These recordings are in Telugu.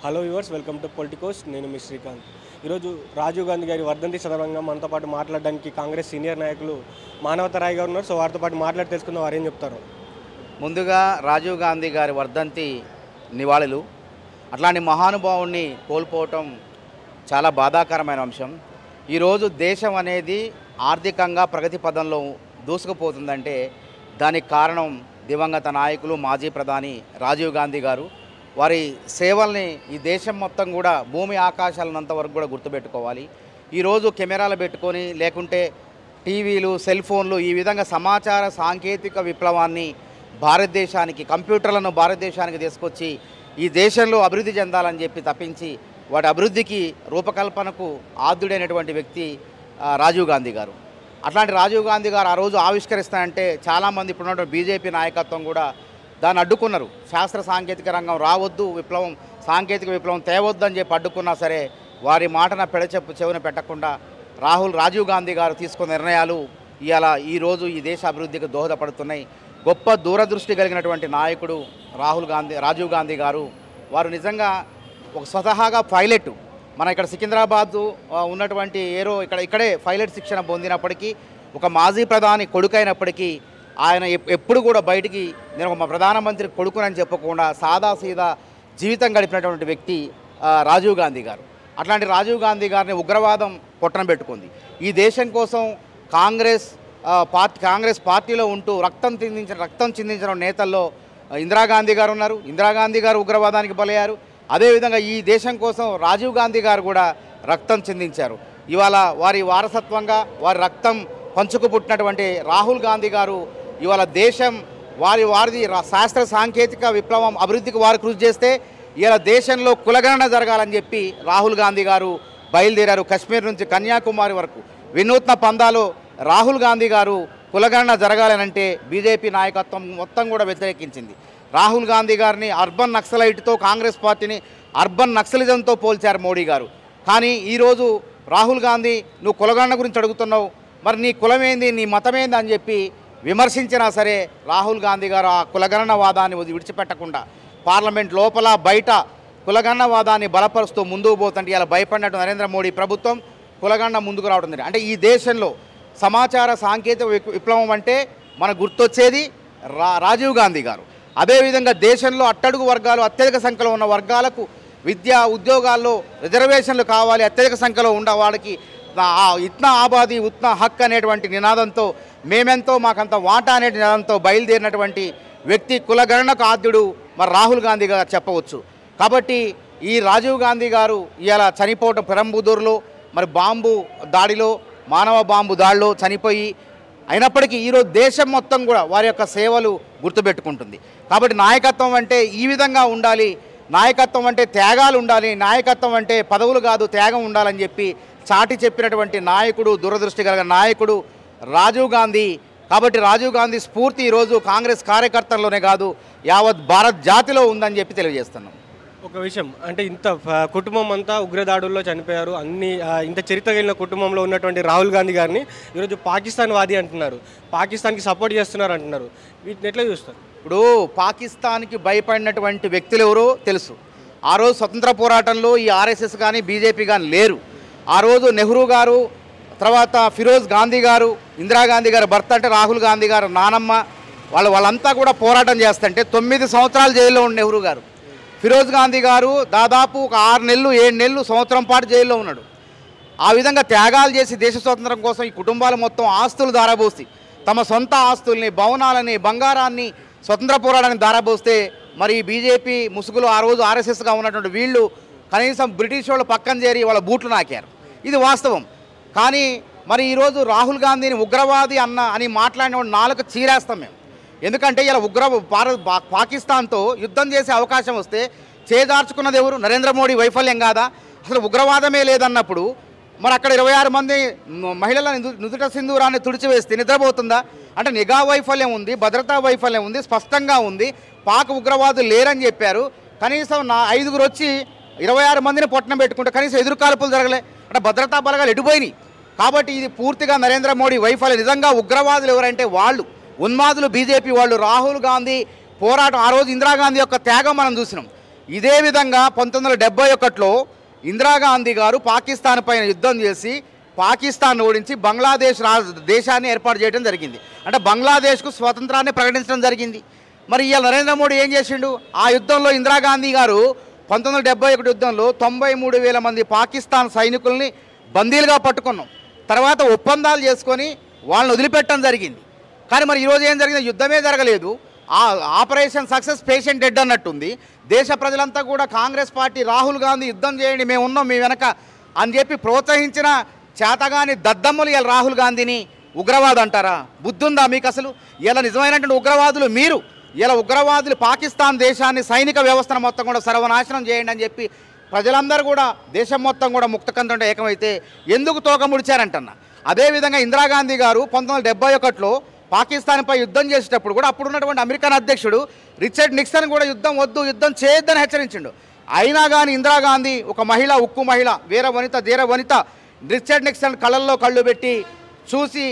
Hello viewers, welcome to Politicos. నేను మీ శ్రీకాంత్. ఈరోజు రాజీవ్ గాంధీ గారి వర్ధంతి సందర్భంగా మనతో పాటు మాట్లాడడానికి కాంగ్రెస్ సీనియర్ నాయకులు మానవతరాయ్ గారు ఉన్నారు. సో వారితో పాటు మాట్లాడి తెలుసుకుందాం వారు ఏం చెప్తారు. ముందుగా రాజీవ్ గాంధీ గారి వర్ధంతి నివాళులు. అట్లాంటి మహానుభావుణ్ణి కోల్పోవటం చాలా బాధాకరమైన అంశం. ఈరోజు దేశం అనేది ఆర్థికంగా ప్రగతి పదంలో దూసుకుపోతుందంటే దానికి కారణం దివంగత నాయకులు మాజీ ప్రధాని రాజీవ్ గాంధీ గారు. వారి సేవల్ని ఈ దేశం మొత్తం కూడా భూమి ఆకాశాలన్నంత వరకు కూడా గుర్తుపెట్టుకోవాలి. ఈరోజు కెమెరాలు పెట్టుకొని లేకుంటే టీవీలు, సెల్ ఫోన్లు ఈ విధంగా సమాచార సాంకేతిక విప్లవాన్ని భారతదేశానికి, కంప్యూటర్లను భారతదేశానికి తీసుకొచ్చి ఈ దేశంలో అభివృద్ధి చెందాలని చెప్పి తప్పించి వాటి అభివృద్ధికి రూపకల్పనకు ఆద్యుడైనటువంటి వ్యక్తి రాజీవ్ గాంధీ గారు. అట్లాంటి రాజీవ్ గాంధీ గారు ఆ రోజు ఆవిష్కరిస్తానంటే చాలామంది ఇప్పుడున్నటువంటి బీజేపీ నాయకత్వం కూడా దాన్ని అడ్డుకున్నారు. శాస్త్ర సాంకేతిక రంగం రావద్దు, విప్లవం, సాంకేతిక విప్లవం తేవద్దు అని చెప్పి అడ్డుకున్నా సరే వారి మాటన చెవున పెట్టకుండా రాజీవ్ గాంధీ గారు తీసుకున్న నిర్ణయాలు ఈరోజు ఈ దేశ అభివృద్ధికి దోహదపడుతున్నాయి. గొప్ప దూరదృష్టి కలిగినటువంటి నాయకుడు రాజీవ్ గాంధీ గారు. వారు నిజంగా ఒక స్వతహాగా పైలట్, మన ఇక్కడ సికింద్రాబాద్ ఉన్నటువంటి ఇక్కడే పైలట్ శిక్షణ పొందినప్పటికీ, ఒక మాజీ ప్రధాని కొడుకైనప్పటికీ ఆయన ఎప్పుడు కూడా బయటికి నేను మా ప్రధానమంత్రి కొడుకునని చెప్పకుండా సాదాసీదా జీవితం గడిపినటువంటి వ్యక్తి రాజీవ్ గాంధీ గారు. అట్లాంటి రాజీవ్ గాంధీ గారిని ఉగ్రవాదం పొట్టన పెట్టుకుంది. ఈ దేశం కోసం కాంగ్రెస్ పార్టీలో ఉంటూ రక్తం చిందించిన నేతల్లో ఇందిరాగాంధీ గారు ఉన్నారు. ఇందిరాగాంధీ గారు ఉగ్రవాదానికి బలయ్యారు. అదేవిధంగా ఈ దేశం కోసం రాజీవ్ గాంధీ గారు కూడా రక్తం చిందించారు. ఇవాళ వారి వారసత్వంగా వారి రక్తం పంచుకు పుట్టినటువంటి రాహుల్ గాంధీ గారు ఇవాళ దేశం వారిది శాస్త్ర సాంకేతిక విప్లవం అభివృద్ధికి వారు కృషి చేస్తే ఇవాళ దేశంలో కులగణన జరగాలని చెప్పి రాహుల్ గాంధీ గారు బయలుదేరారు. కశ్మీర్ నుంచి కన్యాకుమారి వరకు వినూత్న పందాలో రాహుల్ గాంధీ గారు కులగణన జరగాలనంటే బీజేపీ నాయకత్వం మొత్తం కూడా వ్యతిరేకించింది. రాహుల్ గాంధీ గారిని అర్బన్ నక్సలైట్తో, కాంగ్రెస్ పార్టీని అర్బన్ నక్సలిజంతో పోల్చారు మోడీ గారు. కానీ ఈరోజు రాహుల్ గాంధీ, నువ్వు కులగణన గురించి అడుగుతున్నావు, మరి నీ కులమేంది, నీ మతమేంది అని చెప్పి విమర్శించినా సరే రాహుల్ గాంధీ గారు ఆ కులగణన వాదాన్ని విడిచిపెట్టకుండా పార్లమెంట్ లోపల బయట కులగణన వాదాన్ని బలపరుస్తూ ముందుకు పోతుంటే ఇలా భయపడినట్టు నరేంద్ర మోడీ ప్రభుత్వం కులగణన ముందుకు రావడం జరిగింది. అంటే ఈ దేశంలో సమాచార సాంకేతిక విప్లవం అంటే మనకు గుర్తొచ్చేది రాజీవ్ గాంధీ గారు. అదేవిధంగా దేశంలో అట్టడుగు వర్గాలు, అత్యధిక సంఖ్యలో ఉన్న వర్గాలకు విద్యా ఉద్యోగాల్లో రిజర్వేషన్లు కావాలి, అత్యధిక సంఖ్యలో ఉన్న వాళ్ళకి ఇత్నా ఆబాదీ ఉత్నా హక్ అనేటువంటి నినాదంతో, మేమెంతో మాకంత వాటా అనే నినాదంతో బయలుదేరినటువంటి వ్యక్తి, కులగణనకు ఆద్యుడు మరి రాహుల్ గాంధీ గారు చెప్పవచ్చు. కాబట్టి ఈ రాజీవ్ గాంధీ గారు ఇవాళ చనిపోవటం, పెరంబుదూరులో మరి బాంబు దాడిలో, మానవ బాంబు దాడిలో చనిపోయి అయినప్పటికీ ఈరోజు దేశం మొత్తం కూడా వారి యొక్క సేవలు గుర్తుపెట్టుకుంటుంది. కాబట్టి నాయకత్వం అంటే ఈ విధంగా ఉండాలి, నాయకత్వం అంటే త్యాగాలు ఉండాలి, నాయకత్వం అంటే పదవులు కాదు త్యాగం ఉండాలని చెప్పి చాటి చెప్పినటువంటి నాయకుడు, దూరదృష్టి కలిగిన నాయకుడు రాజీవ్ గాంధీ. కాబట్టి రాజీవ్ గాంధీ స్ఫూర్తి ఈరోజు కాంగ్రెస్ కార్యకర్తల్లోనే కాదు యావత్ భారత్ జాతిలో ఉందని చెప్పి తెలియజేస్తున్నాం. ఒక విషయం అంటే, ఇంత కుటుంబం అంతా ఉగ్రదాడుల్లో చనిపోయారు, ఇంత చరిత్ర కలిగిన కుటుంబంలో ఉన్నటువంటి రాహుల్ గాంధీ గారిని ఈరోజు పాకిస్తాన్ వాది అంటున్నారు, పాకిస్తాన్కి సపోర్ట్ చేస్తున్నారు అంటున్నారు. వీటిని ఎట్లా చూస్తారు? ఇప్పుడు పాకిస్తాన్కి భయపడినటువంటి వ్యక్తులు ఎవరో తెలుసు. ఆ రోజు స్వతంత్ర పోరాటంలో ఈ ఆర్ఎస్ఎస్ కానీ బీజేపీ కానీ లేరు. ఆ రోజు నెహ్రూ గారు, తర్వాత ఫిరోజ్ గాంధీ గారు, ఇందిరాగాంధీ గారు భర్త అంటే రాహుల్ గాంధీ గారు నానమ్మ, వాళ్ళంతా కూడా పోరాటం చేస్తుంటే 9 సంవత్సరాలు జైల్లో ఉన్న నెహ్రూ గారు, ఫిరోజ్ గాంధీ గారు దాదాపు ఒక 6 నెలలు 7 నెలలు సంవత్సరం పాటు జైల్లో ఉన్నాడు. ఆ విధంగా త్యాగాలు చేసి దేశ స్వాతంత్రం కోసం ఈ కుటుంబాలు మొత్తం ఆస్తులు దారబోసి, తమ సొంత ఆస్తుల్ని, భవనాలని, బంగారాన్ని స్వతంత్ర పోరాటానికి దారబోస్తే మరి బీజేపీ ముసుగులో ఆ రోజు ఆర్ఎస్ఎస్గా ఉన్నటువంటి వీళ్ళు కనీసం బ్రిటిష్ వాళ్ళు పక్కన చేరి వాళ్ళ బూట్లు నాకారు. ఇది వాస్తవం. కానీ మరి ఈరోజు రాహుల్ గాంధీని ఉగ్రవాది అని మాట్లాడిన నాలుగు చీరేస్తాం మేము. ఎందుకంటే ఇలా పాకిస్తాన్తో యుద్ధం చేసే అవకాశం వస్తే చేజార్చుకున్నది ఎవరు? నరేంద్ర మోడీ వైఫల్యం కాదా? అసలు ఉగ్రవాదమే లేదన్నప్పుడు మరి అక్కడ 26 మంది మహిళల నుదుట సింధూరాన్ని తుడిచివేస్తే నిద్రపోతుందా? అంటే నిఘా వైఫల్యం ఉంది, భద్రతా వైఫల్యం ఉంది, స్పష్టంగా ఉంది. పాక్ ఉగ్రవాదులు లేరని చెప్పారు. కనీసం 5గురు వచ్చి 26 మందిని పొట్టన పెట్టుకుంటే కనీసం ఎదురుకాల్పులు జరగలే. అంటే భద్రతా బలగాలు ఎటుపోయినాయి. కాబట్టి ఇది పూర్తిగా నరేంద్ర మోడీ వైఫల్యం. నిజంగా ఉగ్రవాదులు ఎవరంటే వాళ్ళు ఉన్మాదులు బీజేపీ వాళ్ళు. రాహుల్ గాంధీ పోరాటం, ఆ రోజు ఇందిరాగాంధీ యొక్క త్యాగం మనం చూసినాం. ఇదే విధంగా 1971లో ఇందిరాగాంధీ గారు పాకిస్తాన్ పైన యుద్ధం చేసి పాకిస్తాన్ ఓడించి బంగ్లాదేశ్ దేశాన్ని ఏర్పాటు చేయడం జరిగింది. అంటే బంగ్లాదేశ్కు స్వతంత్రాన్ని ప్రకటించడం జరిగింది. మరి ఇవాళ నరేంద్ర మోడీ ఏం చేసిండు? ఆ యుద్ధంలో ఇందిరాగాంధీ గారు 1971 యుద్ధంలో 93,000 మంది పాకిస్తాన్ సైనికుల్ని బందీలుగా పట్టుకున్నాం. తర్వాత ఒప్పందాలు చేసుకొని వాళ్ళని వదిలిపెట్టడం జరిగింది. కానీ మరి ఈరోజు ఏం జరిగింది? యుద్ధమే జరగలేదు. ఆ ఆపరేషన్ సక్సెస్ పేషెంట్ డెడ్ అన్నట్టుంది. దేశ ప్రజలంతా కూడా కాంగ్రెస్ పార్టీ రాహుల్ గాంధీ యుద్ధం చేయండి, మేము ఉన్నాం మీ వెనక అని చెప్పి ప్రోత్సహించిన చేతగాని దద్దమ్మలు ఇలా రాహుల్ గాంధీని ఉగ్రవాదు అంటారా? బుద్ధుందా మీకు అసలు? ఇలా నిజమైనటువంటి ఉగ్రవాదులు మీరు. ఇలా ఉగ్రవాదులు పాకిస్తాన్ దేశాన్ని సైనిక వ్యవస్థను మొత్తం కూడా సర్వనాశనం చేయండి అని చెప్పి ప్రజలందరూ కూడా దేశం మొత్తం కూడా ముక్తకంఠంతో ఏకమైతే ఎందుకు తోక ముడిచారంటన్నా. అదేవిధంగా ఇందిరాగాంధీ గారు 1971లో పాకిస్తాన్పై యుద్ధం చేసేటప్పుడు కూడా అప్పుడున్నటువంటి అమెరికన్ అధ్యక్షుడు రిచర్డ్ నిక్సన్ కూడా యుద్ధం వద్దు, యుద్ధం చేయొద్దని హెచ్చరించిండు. అయినా కానీ ఇందిరాగాంధీ ఒక మహిళ, ఉక్కు మహిళ, వీర వనిత, ధీర వనిత, రిచర్డ్ నిక్సన్ కళ్ళల్లో కళ్ళు పెట్టి చూసి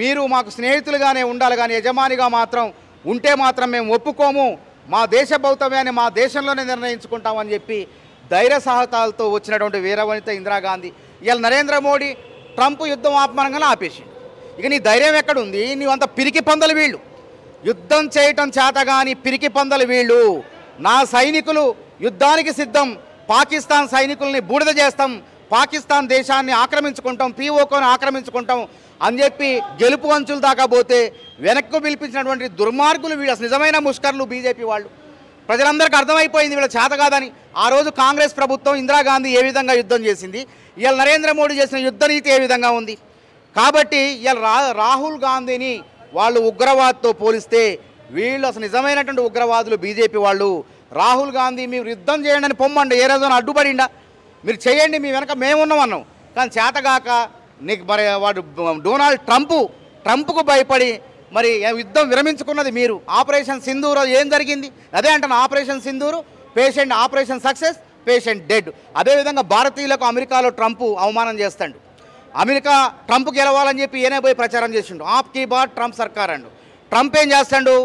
మీరు మాకు స్నేహితులుగానే ఉండాలి కానీ యజమానిగా మాత్రం ఉంటే మాత్రం మేము ఒప్పుకోము, మా దేశ భౌతవ్యాన్ని మా దేశంలోనే నిర్ణయించుకుంటామని చెప్పి ధైర్య సాహసాలతో వచ్చినటువంటి వీరవనిత ఇందిరాగాంధీ. ఇవాళ నరేంద్ర మోడీ ట్రంప్ యుద్ధం ఆపమనగానే ఆపేసి. ఇక నీ ధైర్యం ఎక్కడుంది? నీవంత పిరికి పందలు వీళ్ళు, యుద్ధం చేయటం చేతగాని పిరికి పందలు వీళ్ళు. నా సైనికులు యుద్ధానికి సిద్ధం, పాకిస్తాన్ సైనికుల్ని బూడిద చేస్తాం, పాకిస్తాన్ దేశాన్ని ఆక్రమించుకుంటాం, పీఓకోని ఆక్రమించుకుంటాం అని చెప్పి గెలుపు అంచులు దాకా పోతే వెనక్కు పిలిపించినటువంటి దుర్మార్గులు వీళ్ళు. అసలు నిజమైన ముష్కర్లు బీజేపీ వాళ్ళు. ప్రజలందరికీ అర్థమైపోయింది వీళ్ళ చేత కాదని. ఆ రోజు కాంగ్రెస్ ప్రభుత్వం ఇందిరాగాంధీ ఏ విధంగా యుద్ధం చేసింది, ఇవాళ నరేంద్ర మోడీ చేసిన యుద్ధ నీతి ఏ విధంగా ఉంది. కాబట్టి ఇవాళ రాహుల్ గాంధీని వాళ్ళు ఉగ్రవాద్తో పోలిస్తే వీళ్ళు అసలు నిజమైనటువంటి ఉగ్రవాదులు బీజేపీ వాళ్ళు. రాహుల్ గాంధీ మీరు యుద్ధం చేయండి అని పొమ్మండి, ఏ రోజున అడ్డుపడిండా? మీరు చేయండి, మీ వెనక మేమున్నాం అన్నాం. కానీ చేతగాక నీకు మరి వాడు డొనాల్డ్ ట్రంప్కు భయపడి మరి యుద్ధం విరమించుకున్నది మీరు. ఆపరేషన్ సింధూర్ ఏం జరిగింది? అదే అంటాను, operation Sindoor patient, operation success patient dead. అదేవిధంగా భారతీయులకు అమెరికాలో ట్రంప్ అవమానం చేస్తాడు. అమెరికా ట్రంప్ గెలవాలని చెప్పి ఈయనే పోయి ప్రచారం చేసిండు, ఆప్ కీ బాత్ ట్రంప్ సర్కార్ అండు. ట్రంప్ ఏం చేస్తాడు?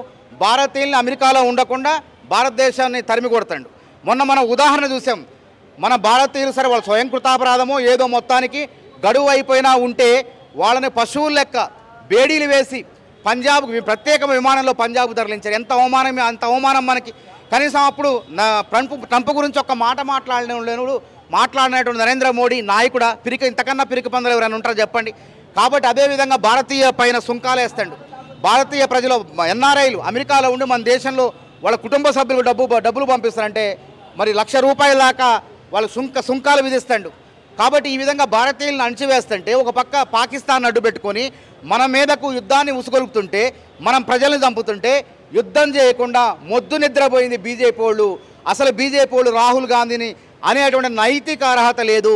భారతీయుల్ని అమెరికాలో ఉండకుండా భారతదేశాన్ని తరిమి కొడతాడు. మొన్న మనం ఉదాహరణ చూసాం. మన భారతీయులు సరే వాళ్ళు స్వయం కృతాపరాధమో ఏదో మొత్తానికి గడువు అయిపోయినా ఉంటే వాళ్ళని పశువుల లెక్క బేడీలు వేసి పంజాబ్ ప్రత్యేక విమానంలో పంజాబ్ తరలించారు. ఎంత అవమానమే, అంత అవమానం మనకి. కనీసం అప్పుడు ట్రంప్ గురించి ఒక్క మాట మాట్లాడినటువంటి నరేంద్ర మోడీ నాయకుడా? ఇంతకన్నా పిరికి పందులు ఎవరైనా ఉంటారో చెప్పండి. కాబట్టి అదేవిధంగా భారతీయ పైన సుంకాలు వేస్తాడు. భారతీయ ప్రజలు ఎన్ఆర్ఐలు అమెరికాలో ఉండి మన దేశంలో వాళ్ళ కుటుంబ సభ్యులకు డబ్బులు పంపిస్తారంటే మరి ₹1,00,000 దాకా వాళ్ళు సుంకాలు విధిస్తాడు. కాబట్టి ఈ విధంగా భారతీయులను అణచివేస్తుంటే ఒక పక్క పాకిస్తాన్ అడ్డు పెట్టుకొని మన మీదకు యుద్ధాన్ని ఉసుగొలుపుతుంటే, మనం ప్రజల్ని చంపుతుంటే యుద్ధం చేయకుండా మొద్దు నిద్రపోయింది బీజేపీ వాళ్ళు. అసలు బీజేపీ వాళ్ళు రాహుల్ గాంధీని అనేటువంటి నైతిక అర్హత లేదు.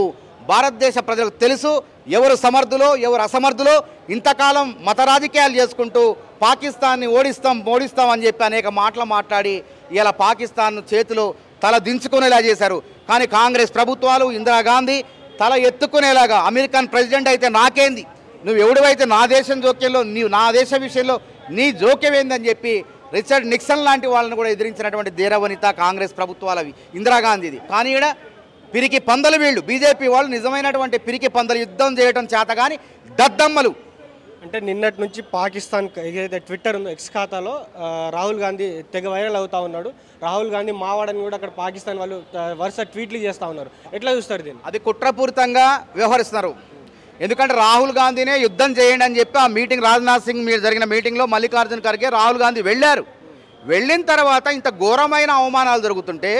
భారతదేశ ప్రజలకు తెలుసు ఎవరు సమర్థులో ఎవరు అసమర్థులో. ఇంతకాలం మత రాజకీయాలు చేసుకుంటూ పాకిస్తాన్ని ఓడిస్తాం అని చెప్పి అనేక మాటలు మాట్లాడి ఇలా పాకిస్తాన్ చేతిలో తల దించుకునేలా చేశారు. కానీ కాంగ్రెస్ ప్రభుత్వాలు ఇందిరాగాంధీ తల ఎత్తుకునేలాగా, అమెరికన్ ప్రెసిడెంట్ అయితే నాకేంది, నువ్వు ఎవడివైతే నా దేశం జోక్యంలో నా దేశ విషయంలో నీ జోక్యం ఏందని చెప్పి రిచర్డ్ నిక్సన్ లాంటి వాళ్ళని కూడా ఎదిరించినటువంటి ధీరవనిత కాంగ్రెస్ ప్రభుత్వాలవి, ఇందిరాగాంధీది. కానీ ఈడ పిరికి పందలు వీళ్ళు బీజేపీ వాళ్ళు, నిజమైనటువంటి పిరికి పందలు. యుద్ధం చేయడం చేత కానీ దద్దమ్మలు. అంటే నిన్నటి నుంచి పాకిస్తాన్ ఏదైతే ట్విట్టర్ ఉందో ఎక్స్ ఖాతాలో రాహుల్ గాంధీ తెగ వైరల్ అవుతా ఉన్నాడు. రాహుల్ గాంధీ మావాడని కూడా అక్కడ పాకిస్తాన్ వాళ్ళు వరుస ట్వీట్లు చేస్తూ ఉన్నారు. ఎట్లా చూస్తారు దీన్ని? అది కుట్రపూరితంగా వ్యవహరిస్తున్నారు. ఎందుకంటే రాహుల్ గాంధీనే యుద్ధం చేయండి అని చెప్పి ఆ మీటింగ్, రాజ్నాథ్ సింగ్ మీరు జరిగిన మీటింగ్లో మల్లికార్జున్ ఖర్గే రాహుల్ గాంధీ వెళ్ళారు. వెళ్ళిన తర్వాత ఇంత ఘోరమైన అవమానాలు జరుగుతుంటే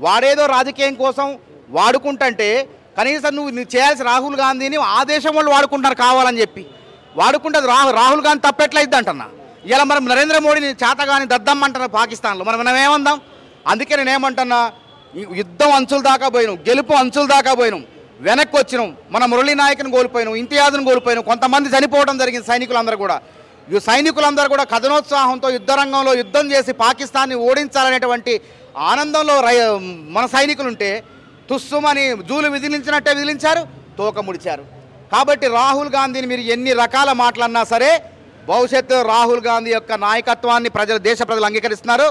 వాడేదో రాజకీయం కోసం వాడుకుంటుంటే కనీసం నువ్వు చేయాల్సిన రాహుల్ గాంధీని ఆ దేశం వాళ్ళు వాడుకుంటున్నారు కావాలని చెప్పి. వాడుకుంటే రాహుల్ గాంధీ తప్పెట్లయిద్ది అంటున్నా. ఇలా మనం నరేంద్ర మోడీని చేతగాని దద్దమ్మంటున్నారు పాకిస్తాన్లో. మనం ఏమందాం? అందుకే నేనేమంటున్నా, యుద్ధం అంచుల దాకా పోయినాం, గెలుపు అంచుల దాకా పోయినాం, వెనక్కి వచ్చినాం. మన మురళీ నాయకుని కోల్పోయినాం, ఇంతియాజ్ను కోల్పోయినాం, కొంతమంది చనిపోవడం జరిగింది. సైనికులందరూ కూడా కథనోత్సాహంతో యుద్ధరంగంలో యుద్ధం చేసి పాకిస్తాన్ని ఓడించాలనేటువంటి ఆనందంలో మన సైనికులుంటే తుస్సుమని జూలు విధిలించినట్టే విధిలించారు, తోక ముడిచారు. కాబట్టి రాహుల్ గాంధీని మీరు ఎన్ని రకాల మాటలన్నా సరే భవిష్యత్తు రాహుల్ గాంధీ యొక్క నాయకత్వాన్ని దేశ ప్రజలు అంగీకరిస్తున్నారు.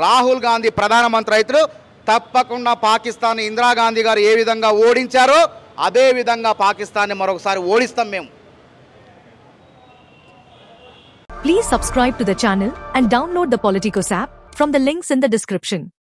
రాహుల్ గాంధీ ప్రధానమంత్రి అవుతారు. తప్పకుండా పాకిస్తాన్ ఇందిరాగాంధీ గారు ఏ విధంగా ఓడించారో అదే విధంగా పాకిస్తాన్ని మరొకసారి ఓడిస్తాం మేము. Please subscribe to the channel and download the Politicos app from the links in the description.